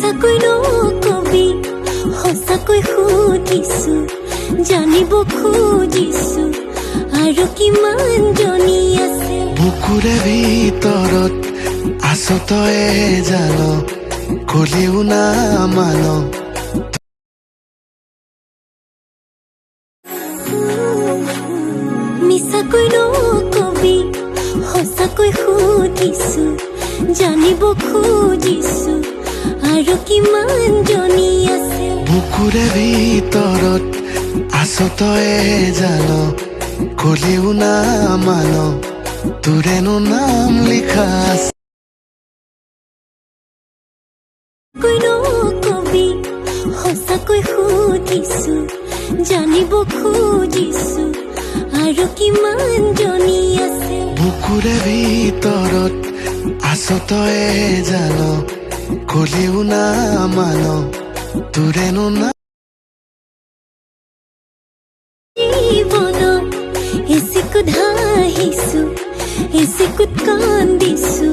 মিছাকৈ নকবি সঁচাকৈ সুধিছো জানিব খুজিছো আৰু কিমান জনী আছে বুকুৰে ভিতৰত আছ তই জান কলিও না মান মিছাকৈ নকবি সঁচাকৈ সুধিছো জানিব খুজিছো আৰু কিমান জনী আছে বুকুৰে ভিতৰত আছ তই জান কলিও না মান তোৰেনো নাম লিখা আছে নকবি সঁচাকৈ সুধিছো জানিব খুজিছো আৰু কিমান জনী আছে বুকুৰে ভিতৰত আছ তই জান কলিও না মান তোৰেনো না জীৱনত এচিকুত হাঁহিছো এচিকুত কান্দিছো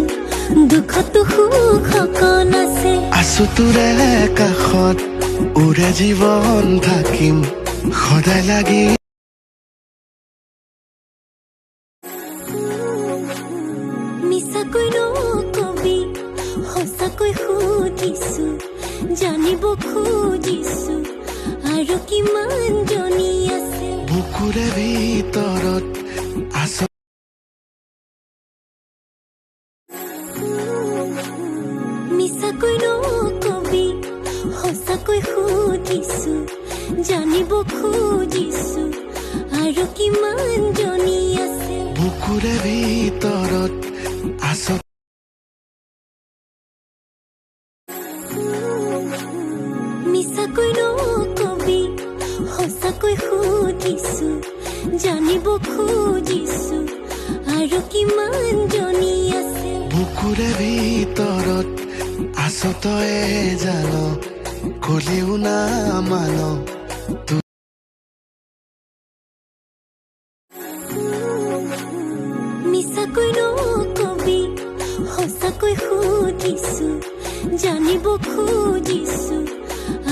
দুখতো সুখ অকণ আছে আছো তোৰে কাষত উৰে জীৱন থাকিম সদায় লাগি মিছাকৈ নকবি সঁচাকৈ সুধিছো জানিব খুজিছো আৰু কিমান জনী আছে বুকুৰে ভিতৰত আছ মিছাকৈ নকবি সঁচাকৈ সুধিছো জানিব খুজিছো আৰু কিমান জনী আছে বুকুৰে ভিতৰত আছ মিছাকৈ নকবি সঁচাকৈ সুধিছো জানিব খুজিছো আৰু কিমান জনী আছে বুকুৰে ভিতৰত আছ তই জান কলিও না মান মিছাকৈ নকবি সঁচাকৈ সুধিছো জানিব খুজিছো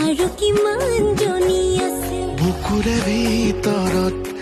আৰু কিমান জনী আছে বুকুৰে ভিতৰত